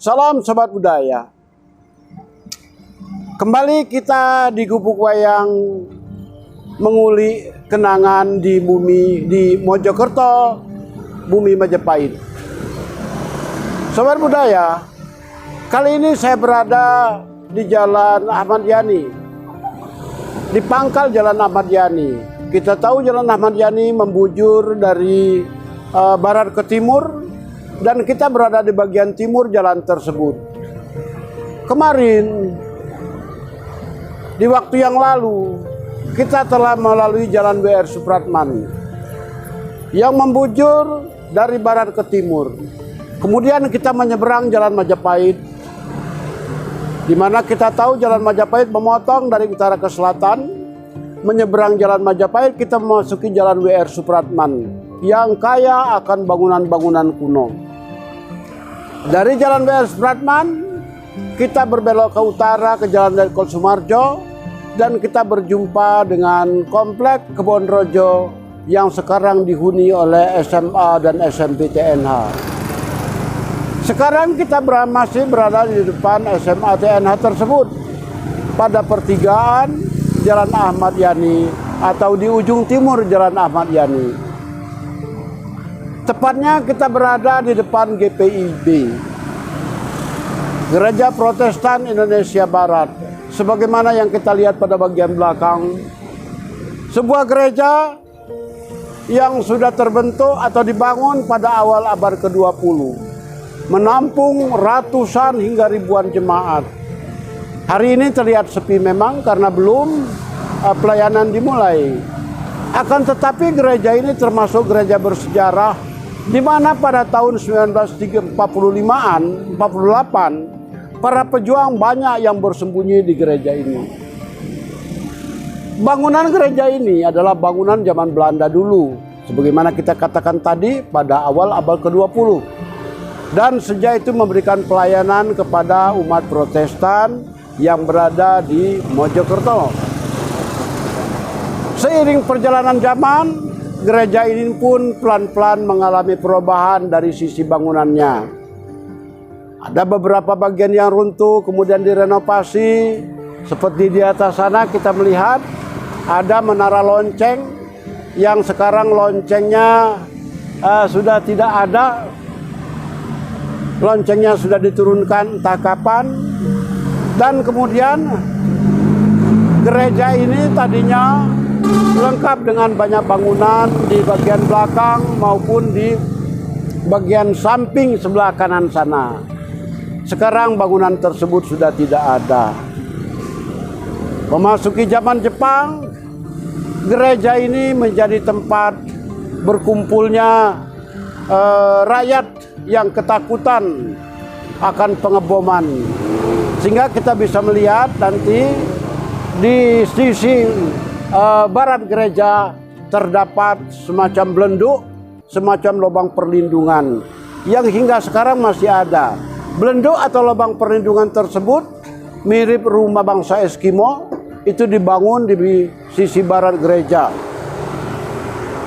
Salam Sobat Budaya. Kembali kita di Gubuk Wayang menguli kenangan di Mojokerto, bumi Majapahit. Sobat Budaya, kali ini saya berada di Jalan Ahmad Yani, di pangkal Jalan Ahmad Yani. Kita tahu Jalan Ahmad Yani membujur dari barat ke timur, dan kita berada di bagian timur jalan tersebut. Kemarin, di waktu yang lalu, kita telah melalui jalan W.R. Supratman yang membujur dari barat ke timur. Kemudian kita menyeberang jalan Majapahit, di mana kita tahu jalan Majapahit memotong dari utara ke selatan. Menyeberang jalan Majapahit, kita memasuki jalan W.R. Supratman yang kaya akan bangunan-bangunan kuno. Dari jalan W.R. Supratman, kita berbelok ke utara ke jalan Letkol Sumarjo, dan kita berjumpa dengan komplek Kebon Rojo yang sekarang dihuni oleh SMA dan SMP TNH. Sekarang kita masih berada di depan SMA TNH tersebut, pada pertigaan Jalan Ahmad Yani atau di ujung timur Jalan Ahmad Yani. Tepatnya kita berada di depan GPIB, Gereja Protestan Indonesia Barat. Sebagaimana yang kita lihat pada bagian belakang, sebuah gereja yang sudah terbentuk atau dibangun pada awal abad ke-20, menampung ratusan hingga ribuan jemaat. Hari ini terlihat sepi memang karena belum pelayanan dimulai. Akan tetapi gereja ini termasuk gereja bersejarah, di mana pada tahun 1945-an, 48, para pejuang banyak yang bersembunyi di gereja ini. Bangunan gereja ini adalah bangunan zaman Belanda dulu, sebagaimana kita katakan tadi pada awal abad ke-20. Dan sejak itu memberikan pelayanan kepada umat Protestan yang berada di Mojokerto. Seiring perjalanan zaman, gereja ini pun pelan-pelan mengalami perubahan dari sisi bangunannya. Ada beberapa bagian yang runtuh kemudian direnovasi. Seperti di atas sana kita melihat ada menara lonceng yang sekarang loncengnya sudah tidak ada. Loncengnya sudah diturunkan entah kapan. Dan kemudian gereja ini tadinya lengkap dengan banyak bangunan di bagian belakang maupun di bagian samping sebelah kanan sana. Sekarang bangunan tersebut sudah tidak ada. Memasuki zaman Jepang, gereja ini menjadi tempat berkumpulnya rakyat yang ketakutan akan pengeboman. Sehingga kita bisa melihat nanti di sisi barat gereja terdapat semacam belenduk, semacam lubang perlindungan yang hingga sekarang masih ada. Belenduk atau lubang perlindungan tersebut mirip rumah bangsa Eskimo, itu dibangun di sisi barat gereja.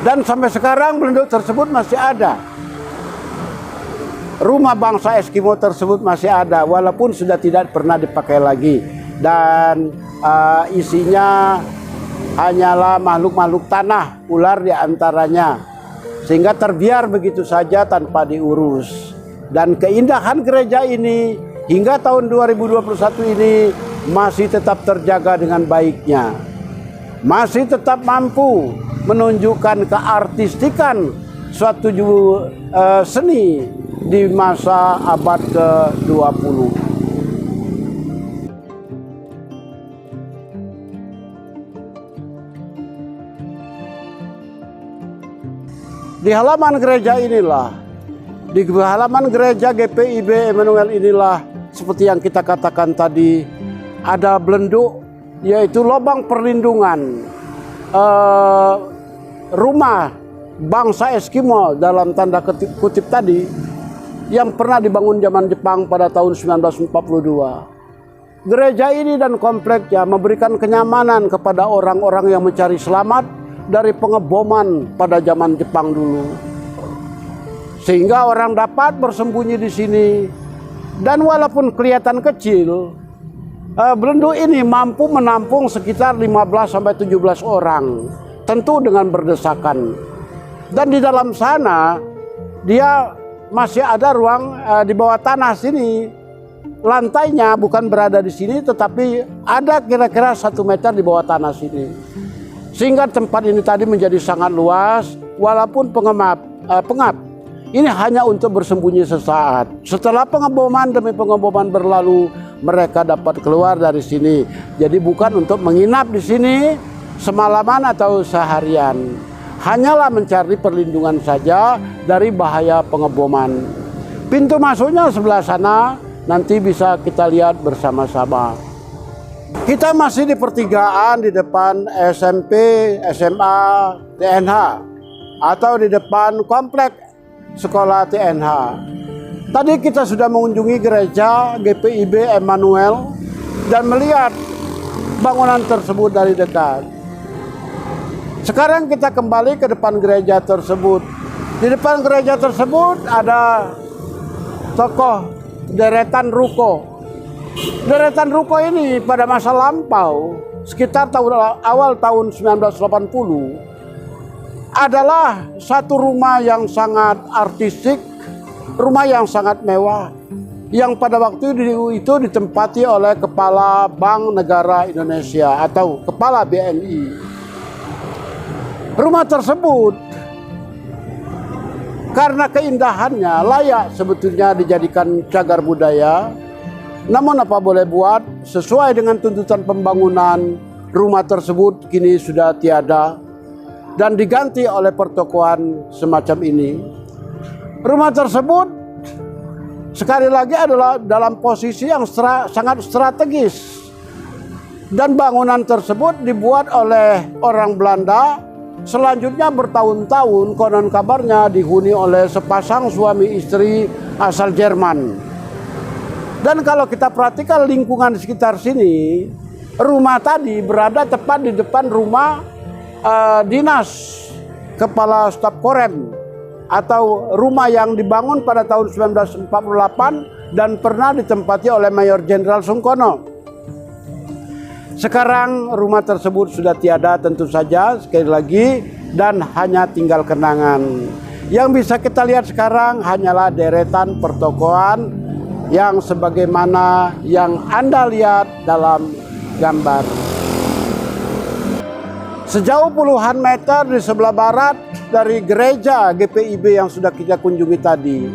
Dan sampai sekarang belenduk tersebut masih ada. Rumah bangsa Eskimo tersebut masih ada, walaupun sudah tidak pernah dipakai lagi. Dan isinya hanyalah makhluk-makhluk tanah, ular diantaranya, sehingga terbiar begitu saja tanpa diurus. Dan keindahan gereja ini hingga tahun 2021 ini masih tetap terjaga dengan baiknya, masih tetap mampu menunjukkan keartistikan suatu seni di masa abad ke-20. Di halaman gereja inilah, di halaman gereja GPIB Emmanuel inilah, seperti yang kita katakan tadi, ada belenduk, yaitu lubang perlindungan rumah bangsa Eskimo dalam tanda kutip tadi, yang pernah dibangun zaman Jepang pada tahun 1942. Gereja ini dan kompleknya memberikan kenyamanan kepada orang-orang yang mencari selamat dari pengeboman pada zaman Jepang dulu. Sehingga orang dapat bersembunyi di sini Dan walaupun kelihatan kecil, Belendu ini mampu menampung sekitar 15-17 orang, tentu dengan berdesakan. Dan di dalam sana dia masih ada ruang di bawah tanah sini. Lantainya bukan berada di sini, tetapi ada kira-kira 1 meter di bawah tanah sini. Sehingga tempat ini tadi menjadi sangat luas, walaupun pengap. Ini hanya untuk bersembunyi sesaat. Setelah pengeboman demi pengeboman berlalu, mereka dapat keluar dari sini. Jadi bukan untuk menginap di sini semalaman atau seharian. Hanyalah mencari perlindungan saja dari bahaya pengeboman. Pintu masuknya sebelah sana, nanti bisa kita lihat bersama-sama. Kita masih di pertigaan di depan SMP, SMA, TNH, atau di depan komplek sekolah TNH. Tadi kita sudah mengunjungi gereja GPIB Emmanuel dan melihat bangunan tersebut dari dekat. Sekarang kita kembali ke depan gereja tersebut. Di depan gereja tersebut ada tokoh deretan ruko. Deretan ruko ini pada masa lampau, sekitar awal tahun 1980, adalah satu rumah yang sangat artistik, rumah yang sangat mewah, yang pada waktu itu ditempati oleh Kepala Bank Negara Indonesia atau Kepala BNI. Rumah tersebut karena keindahannya layak sebetulnya dijadikan cagar budaya. Namun apa boleh buat, sesuai dengan tuntutan pembangunan, rumah tersebut kini sudah tiada dan diganti oleh pertokoan semacam ini. Rumah tersebut sekali lagi adalah dalam posisi yang sangat strategis. Dan bangunan tersebut dibuat oleh orang Belanda. Selanjutnya bertahun-tahun konon kabarnya dihuni oleh sepasang suami istri asal Jerman. Dan kalau kita perhatikan lingkungan di sekitar sini, rumah tadi berada tepat di depan rumah dinas Kepala Staf Korem, atau rumah yang dibangun pada tahun 1948 dan pernah ditempati oleh Mayor Jenderal Sungkono. Sekarang rumah tersebut sudah tiada tentu saja, sekali lagi, dan hanya tinggal kenangan. Yang bisa kita lihat sekarang hanyalah deretan pertokoan yang sebagaimana yang Anda lihat dalam gambar. Sejauh puluhan meter di sebelah barat dari gereja GPIB yang sudah kita kunjungi tadi,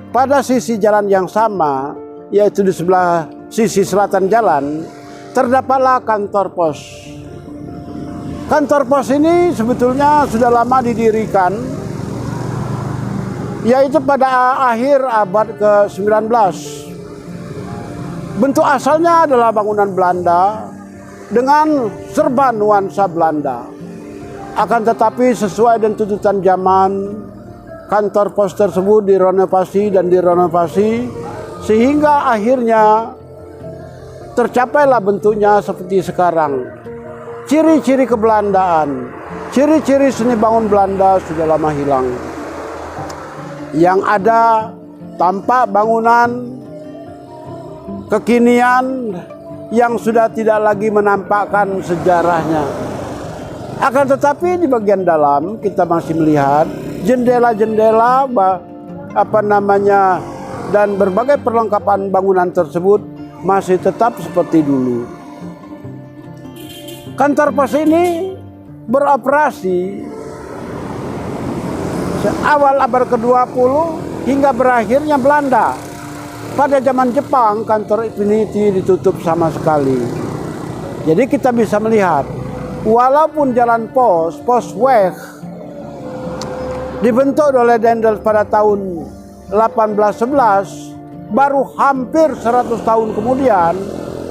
pada sisi jalan yang sama, yaitu di sebelah sisi selatan jalan, terdapatlah kantor pos. Kantor pos ini sebetulnya sudah lama didirikan, yaitu pada akhir abad ke-19. Bentuk asalnya adalah bangunan Belanda dengan serba nuansa Belanda. Akan tetapi sesuai dengan tuntutan zaman, kantor pos tersebut direnovasi sehingga akhirnya tercapailah bentuknya seperti sekarang. Ciri-ciri kebelandaan, ciri-ciri seni bangun Belanda sudah lama hilang. Yang ada tampak bangunan kekinian yang sudah tidak lagi menampakkan sejarahnya. Akan tetapi di bagian dalam kita masih melihat jendela-jendela dan berbagai perlengkapan bangunan tersebut masih tetap seperti dulu. Kantor pos ini beroperasi awal abad ke-20 hingga berakhirnya Belanda. Pada zaman Jepang, kantor Infinity ditutup sama sekali. Jadi kita bisa melihat, walaupun jalan Postweg dibentuk oleh Daendels pada tahun 1811, baru hampir 100 tahun kemudian,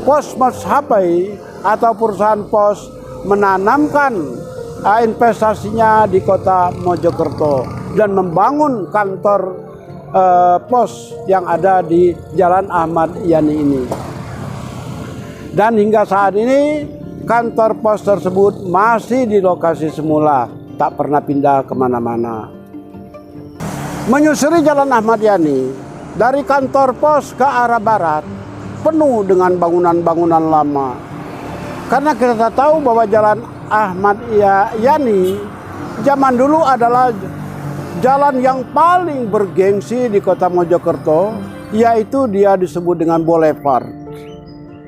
Pos Maskapai atau perusahaan pos menanamkan investasinya di kota Mojokerto dan membangun kantor pos yang ada di Jalan Ahmad Yani ini. Dan hingga saat ini kantor pos tersebut masih di lokasi semula, tak pernah pindah kemana-mana. Menyusuri Jalan Ahmad Yani, Dari kantor pos ke arah barat penuh dengan bangunan-bangunan lama. Karena kita tahu bahwa Jalan Ahmad Yani zaman dulu adalah jalan yang paling bergengsi di kota Mojokerto, yaitu dia disebut dengan boulevard.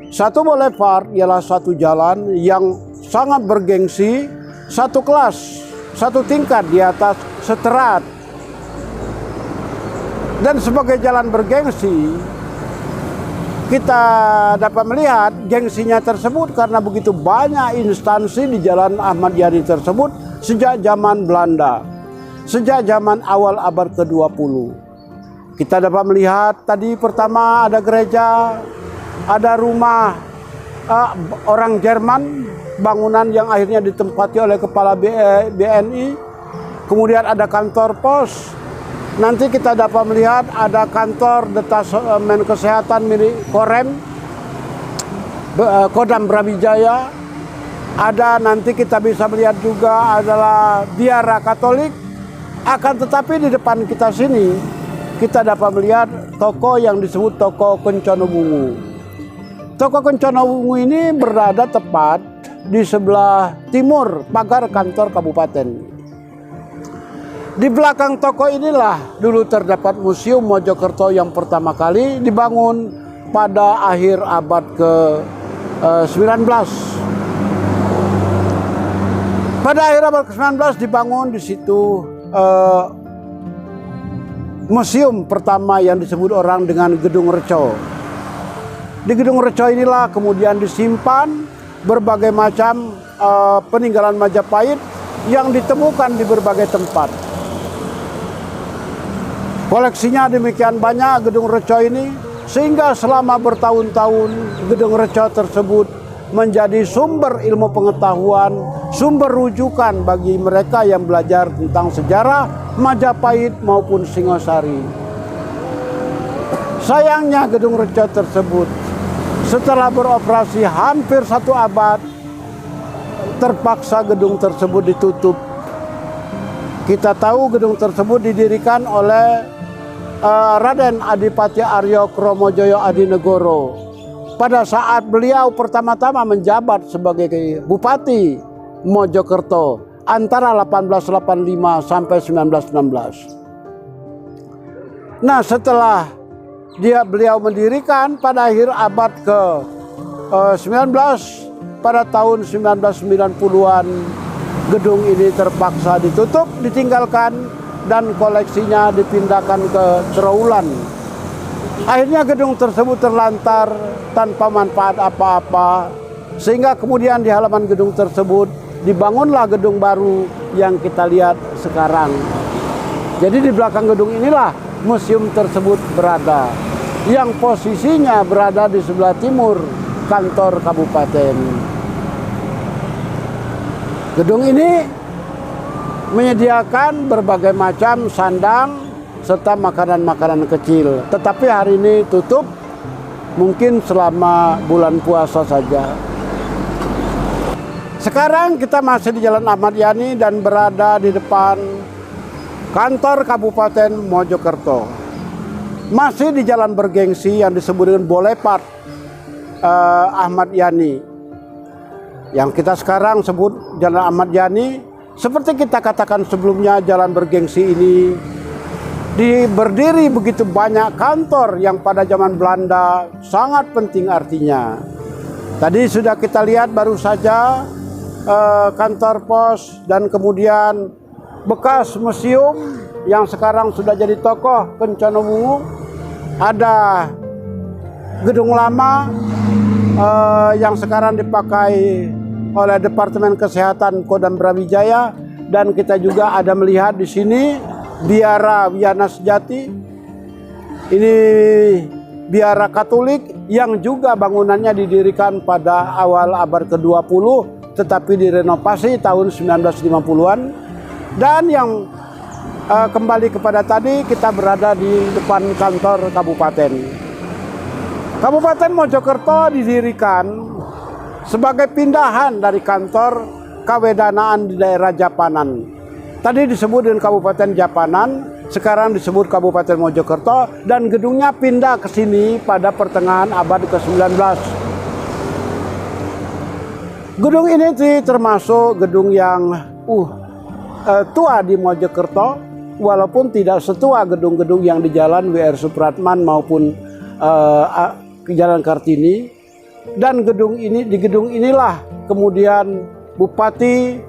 Satu boulevard ialah satu jalan yang sangat bergengsi, satu kelas, satu tingkat di atas seterat. Dan sebagai jalan bergengsi, kita dapat melihat gengsinya tersebut karena begitu banyak instansi di Jalan Ahmad Yani tersebut sejak zaman Belanda, sejak zaman awal abad ke-20. Kita dapat melihat tadi pertama ada gereja, ada rumah orang Jerman, bangunan yang akhirnya ditempati oleh kepala BNI, kemudian ada kantor pos. Nanti kita dapat melihat ada kantor Detasmen Kesehatan milik Kodam Brawijaya. Ada nanti kita bisa melihat juga adalah biara Katolik. Akan tetapi di depan kita sini kita dapat melihat toko yang disebut toko Kencono Bungu. Toko Kencono Bungu ini berada tepat di sebelah timur pagar kantor kabupaten. Di belakang toko inilah dulu terdapat Museum Mojokerto yang pertama kali dibangun pada akhir abad ke-19. Pada akhir abad ke-19 dibangun di situ museum pertama yang disebut orang dengan Gedung Reco. Di Gedung Reco inilah kemudian disimpan berbagai macam peninggalan Majapahit yang ditemukan di berbagai tempat. Koleksinya demikian banyak Gedung Reco ini, sehingga selama bertahun-tahun Gedung Reco tersebut menjadi sumber ilmu pengetahuan, sumber rujukan bagi mereka yang belajar tentang sejarah Majapahit maupun Singosari. Sayangnya Gedung Reco tersebut setelah beroperasi hampir 1 abad, terpaksa gedung tersebut ditutup. Kita tahu gedung tersebut didirikan oleh Raden Adipati Aryo Kromojoyo Adinegoro pada saat beliau pertama-tama menjabat sebagai Bupati Mojokerto antara 1885 sampai 1916. Nah, setelah beliau mendirikan pada akhir abad ke-19, pada tahun 1990-an gedung ini terpaksa ditutup, ditinggalkan, dan koleksinya dipindahkan ke Trowulan. Akhirnya gedung tersebut terlantar tanpa manfaat apa-apa, sehingga kemudian di halaman gedung tersebut dibangunlah gedung baru yang kita lihat sekarang. Jadi di belakang gedung inilah museum tersebut berada, yang posisinya berada di sebelah timur kantor kabupaten. Gedung ini menyediakan berbagai macam sandang serta makanan-makanan kecil. Tetapi hari ini tutup, mungkin selama bulan puasa saja. Sekarang kita masih di Jalan Ahmad Yani dan berada di depan kantor Kabupaten Mojokerto. Masih di jalan bergengsi yang disebut dengan boulevard Ahmad Yani. Yang kita sekarang sebut Jalan Ahmad Yani. Seperti kita katakan sebelumnya, jalan bergengsi ini berdiri begitu banyak kantor yang pada zaman Belanda sangat penting artinya. Tadi sudah kita lihat baru saja kantor pos dan kemudian bekas museum yang sekarang sudah jadi tokoh Kencono Bungu. Ada gedung lama yang sekarang dipakai oleh Departemen Kesehatan Kodam Brawijaya, dan kita juga ada melihat di sini biara Wiyana Sejati. Ini biara Katolik yang juga bangunannya didirikan pada awal abad ke-20 tetapi direnovasi tahun 1950-an. Dan yang kembali kepada tadi, kita berada di depan kantor kabupaten. Kabupaten Mojokerto didirikan sebagai pindahan dari kantor Kawedanaan di daerah Japanan. Tadi disebut dengan Kabupaten Japanan sekarang disebut Kabupaten Mojokerto, dan gedungnya pindah ke sini pada pertengahan abad ke-19. Gedung ini termasuk gedung yang tua di Mojokerto, walaupun tidak setua gedung-gedung yang di Jalan W.R. Supratman maupun Jalan Kartini. Dan di gedung inilah kemudian Bupati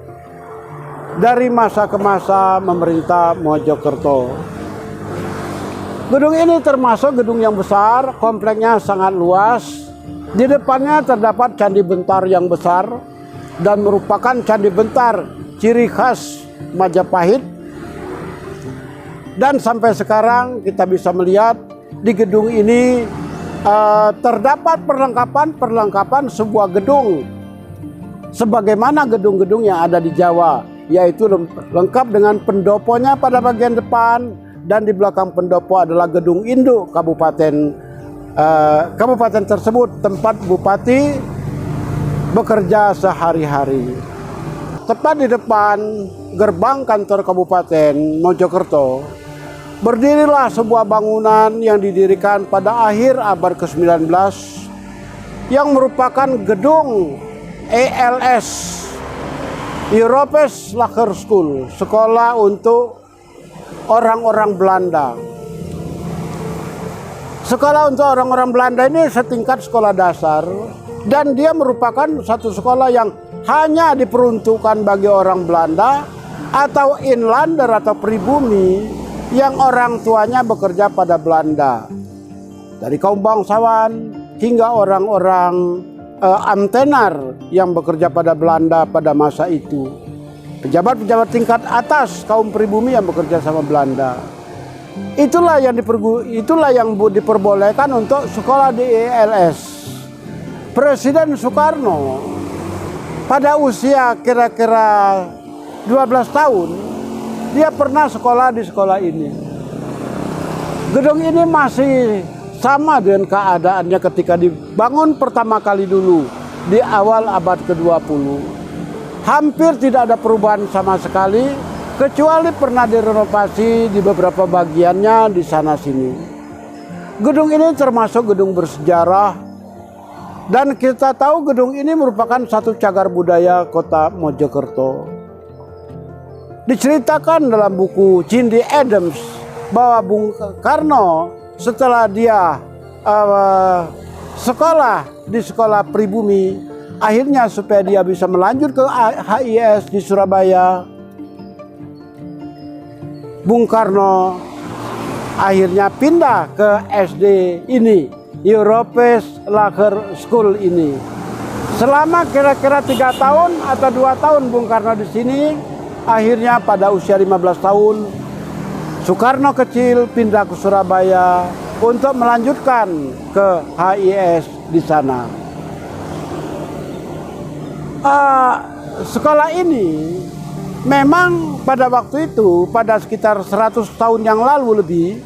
dari masa ke masa memerintah Mojokerto. Gedung ini termasuk gedung yang besar, kompleknya sangat luas. Di depannya terdapat Candi Bentar yang besar dan merupakan Candi Bentar ciri khas Majapahit. Dan sampai sekarang kita bisa melihat di gedung ini terdapat perlengkapan sebuah gedung sebagaimana gedung-gedung yang ada di Jawa, yaitu lengkap dengan pendoponya pada bagian depan, dan di belakang pendopo adalah gedung induk kabupaten tersebut, tempat bupati bekerja sehari-hari. Tepat di depan gerbang kantor Kabupaten Mojokerto berdirilah sebuah bangunan yang didirikan pada akhir abad ke-19 yang merupakan gedung ELS, Europees Lager School, sekolah untuk orang-orang Belanda. Sekolah untuk orang-orang Belanda ini setingkat sekolah dasar, dan dia merupakan satu sekolah yang hanya diperuntukkan bagi orang Belanda atau inlander atau pribumi yang orang tuanya bekerja pada Belanda. Dari kaum bangsawan hingga orang-orang amtenar yang bekerja pada Belanda pada masa itu. Pejabat-pejabat tingkat atas kaum pribumi yang bekerja sama Belanda. Itulah yang diperbolehkan untuk sekolah di ELS. Presiden Soekarno pada usia kira-kira 12 tahun, dia pernah sekolah di sekolah ini. Gedung ini masih sama dengan keadaannya ketika dibangun pertama kali dulu di awal abad ke-20. Hampir tidak ada perubahan sama sekali, kecuali pernah direnovasi di beberapa bagiannya di sana sini. Gedung ini termasuk gedung bersejarah, dan kita tahu gedung ini merupakan satu cagar budaya kota Mojokerto. Diceritakan dalam buku Cindy Adams bahwa Bung Karno setelah dia sekolah di sekolah pribumi, akhirnya supaya dia bisa melanjut ke HIS di Surabaya, Bung Karno akhirnya pindah ke SD ini, Europees Lager School ini. Selama kira-kira 3 tahun atau 2 tahun Bung Karno di sini, akhirnya pada usia 15 tahun Soekarno kecil pindah ke Surabaya untuk melanjutkan ke HIS di sana. Sekolah ini memang pada waktu itu, pada sekitar 100 tahun yang lalu lebih,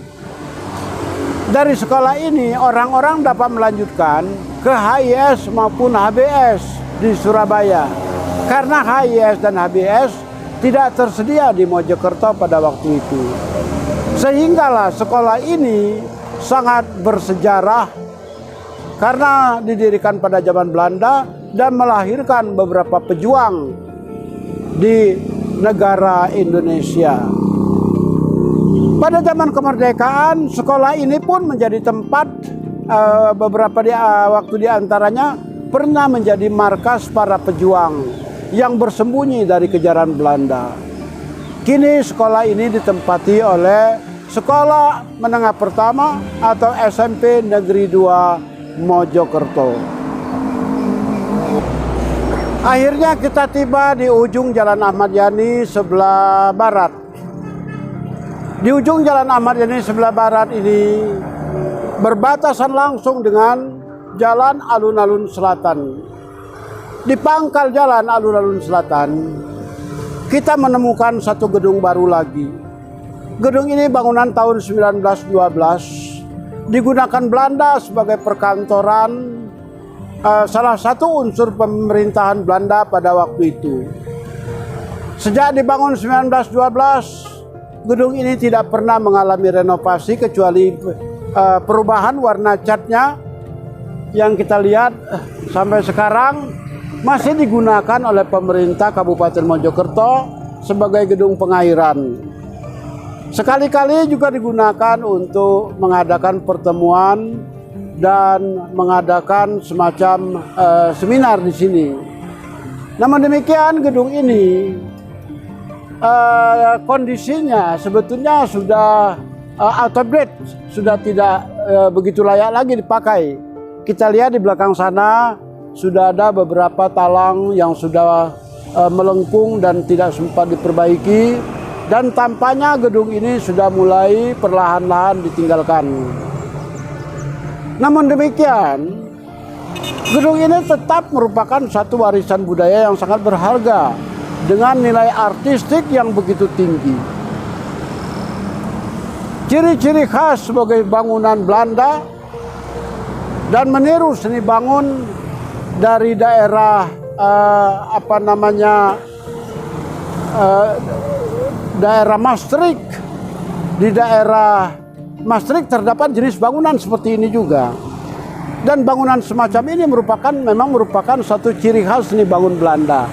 dari sekolah ini orang-orang dapat melanjutkan ke HIS maupun HBS di Surabaya. Karena HIS dan HBS tidak tersedia di Mojokerto pada waktu itu. Sehinggalah sekolah ini sangat bersejarah karena didirikan pada zaman Belanda dan melahirkan beberapa pejuang di negara Indonesia. Pada zaman kemerdekaan, sekolah ini pun menjadi tempat waktu di antaranya pernah menjadi markas para pejuang yang bersembunyi dari kejaran Belanda. Kini sekolah ini ditempati oleh Sekolah Menengah Pertama atau SMP Negeri 2 Mojokerto. Akhirnya kita tiba di ujung Jalan Ahmad Yani sebelah barat. Di ujung Jalan Ahmad Yani sebelah barat ini berbatasan langsung dengan Jalan Alun-Alun Selatan. Di pangkal Jalan Alun-Alun Selatan, kita menemukan satu gedung baru lagi. Gedung ini bangunan tahun 1912, digunakan Belanda sebagai perkantoran, salah satu unsur pemerintahan Belanda pada waktu itu. Sejak dibangun 1912, gedung ini tidak pernah mengalami renovasi kecuali perubahan warna catnya yang kita lihat sampai sekarang masih digunakan oleh pemerintah Kabupaten Mojokerto sebagai gedung pengairan. Sekali-kali juga digunakan untuk mengadakan pertemuan dan mengadakan semacam seminar di sini. Namun demikian gedung ini kondisinya sebetulnya sudah out of date, sudah tidak begitu layak lagi dipakai. Kita lihat di belakang sana sudah ada beberapa talang yang sudah melengkung dan tidak sempat diperbaiki, dan tampaknya gedung ini sudah mulai perlahan-lahan ditinggalkan. Namun demikian, gedung ini tetap merupakan satu warisan budaya yang sangat berharga dengan nilai artistik yang begitu tinggi. Ciri-ciri khas sebagai bangunan Belanda dan meniru seni bangun dari daerah daerah Maastricht. Di daerah Maastricht terdapat jenis bangunan seperti ini juga. Dan bangunan semacam ini memang merupakan satu ciri khas seni bangun Belanda.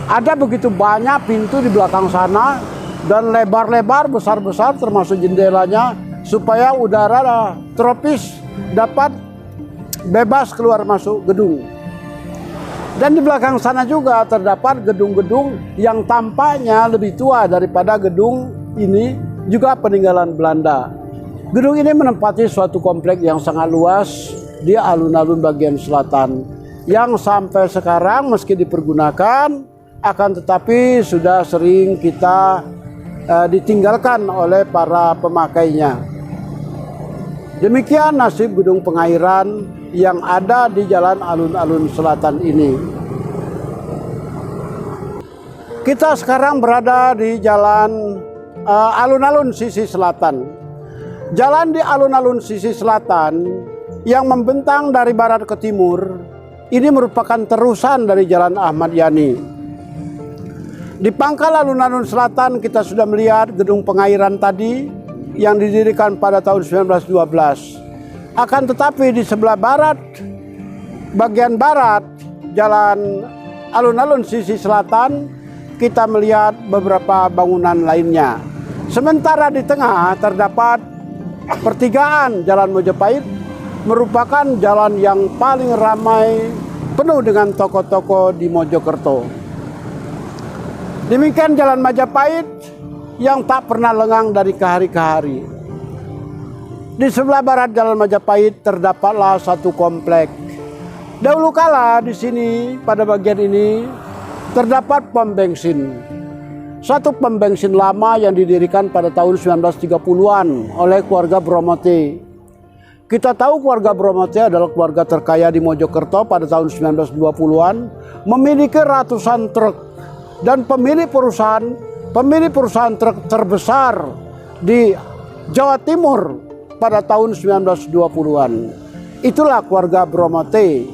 Ada begitu banyak pintu di belakang sana dan lebar-lebar, besar-besar termasuk jendelanya supaya udara tropis dapat bebas keluar masuk gedung. Dan di belakang sana juga terdapat gedung-gedung yang tampaknya lebih tua daripada gedung ini, juga peninggalan Belanda. Gedung ini menempati suatu kompleks yang sangat luas di alun-alun bagian selatan, yang sampai sekarang meski dipergunakan, akan tetapi sudah sering kita ditinggalkan oleh para pemakainya. Demikian nasib gedung pengairan yang ada di jalan alun-alun selatan ini. Kita sekarang berada di jalan alun-alun sisi selatan. Jalan di alun-alun sisi selatan yang membentang dari barat ke timur ini merupakan terusan dari Jalan Ahmad Yani. Di pangkal alun-alun selatan kita sudah melihat gedung pengairan tadi yang didirikan pada tahun 1912. Akan tetapi di sebelah barat, bagian barat jalan alun-alun sisi selatan, kita melihat beberapa bangunan lainnya. Sementara di tengah terdapat pertigaan Jalan Majapahit, merupakan jalan yang paling ramai, penuh dengan toko-toko di Mojokerto. Demikian Jalan Majapahit yang tak pernah lengang dari ke hari ke hari. Di sebelah barat Jalan Majapahit terdapatlah satu komplek. Dahulu kala di sini pada bagian ini terdapat pom bensin. Satu pom bensin lama yang didirikan pada tahun 1930-an oleh keluarga Bromote. Kita tahu keluarga Bromote adalah keluarga terkaya di Mojokerto pada tahun 1920-an, memiliki ratusan truk dan pemilik perusahaan truk terbesar di Jawa Timur pada tahun 1920-an. Itulah keluarga Bromote.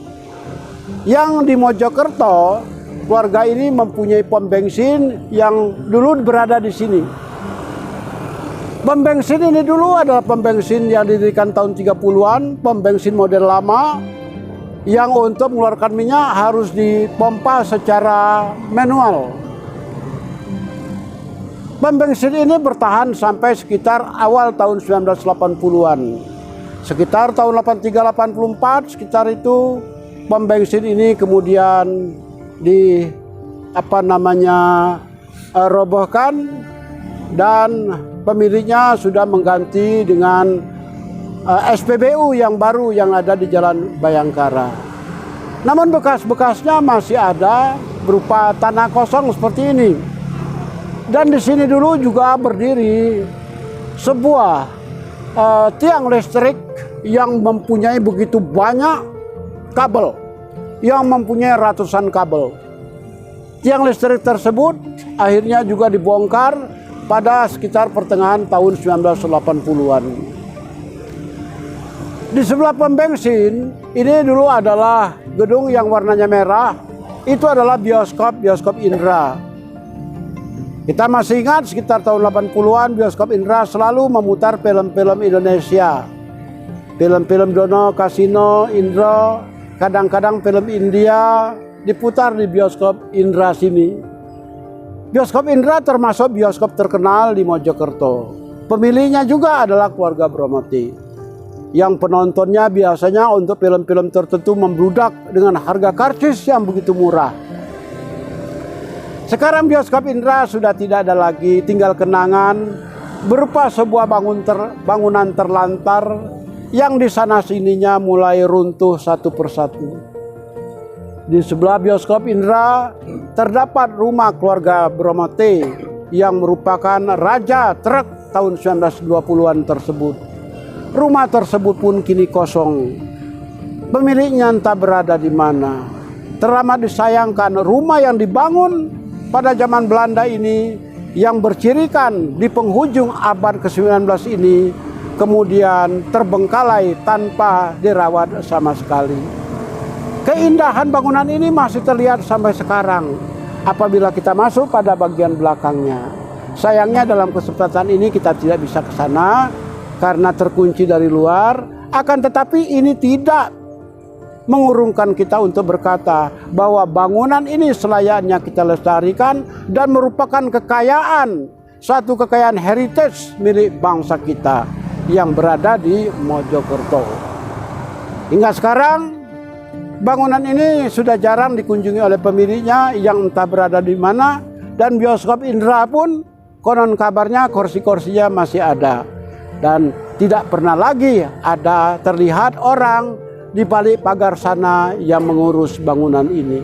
Yang di Mojokerto, keluarga ini mempunyai pom bensin yang dulu berada di sini. Pom bensin ini dulu adalah pom bensin yang didirikan tahun 30-an, pom bensin model lama yang untuk mengeluarkan minyak harus dipompa secara manual. Pom bensin ini bertahan sampai sekitar awal tahun 1980-an. Sekitar tahun 83-84, sekitar itu pom bensin ini kemudian robohkan dan pemiliknya sudah mengganti dengan SPBU yang baru yang ada di Jalan Bayangkara. Namun bekas-bekasnya masih ada berupa tanah kosong seperti ini. Dan di sini dulu juga berdiri sebuah tiang listrik yang mempunyai begitu banyak kabel, yang mempunyai ratusan kabel. Tiang listrik tersebut akhirnya juga dibongkar pada sekitar pertengahan tahun 1980-an. Di sebelah pom bensin ini dulu adalah gedung yang warnanya merah, itu adalah bioskop Indra. Kita masih ingat sekitar tahun 80-an bioskop Indra selalu memutar film-film Indonesia. Film-film Dono, Kasino, Indro, kadang-kadang film India diputar di bioskop Indra sini. Bioskop Indra termasuk bioskop terkenal di Mojokerto. Pemiliknya juga adalah keluarga Bromoti. Yang penontonnya biasanya untuk film-film tertentu membludak dengan harga karcis yang begitu murah. Sekarang bioskop Indra sudah tidak ada lagi, tinggal kenangan berupa sebuah bangunan terlantar yang di sana sininya mulai runtuh satu persatu. Di sebelah bioskop Indra terdapat rumah keluarga Bromote yang merupakan raja truk tahun 1920-an tersebut. Rumah tersebut pun kini kosong. Pemiliknya entah berada di mana. Teramat disayangkan rumah yang dibangun pada zaman Belanda ini yang bercirikan di penghujung abad ke-19 ini kemudian terbengkalai tanpa dirawat sama sekali. Keindahan bangunan ini masih terlihat sampai sekarang apabila kita masuk pada bagian belakangnya. Sayangnya dalam kesempatan ini kita tidak bisa ke sana karena terkunci dari luar, akan tetapi ini tidak mengurungkan kita untuk berkata bahwa bangunan ini selayaknya kita lestarikan dan merupakan kekayaan, satu kekayaan heritage milik bangsa kita yang berada di Mojokerto. Hingga sekarang bangunan ini sudah jarang dikunjungi oleh pemiliknya yang entah berada di mana, dan bioskop Indra pun konon kabarnya kursi-kursinya masih ada dan tidak pernah lagi ada terlihat orang di balik pagar sana yang mengurus bangunan ini.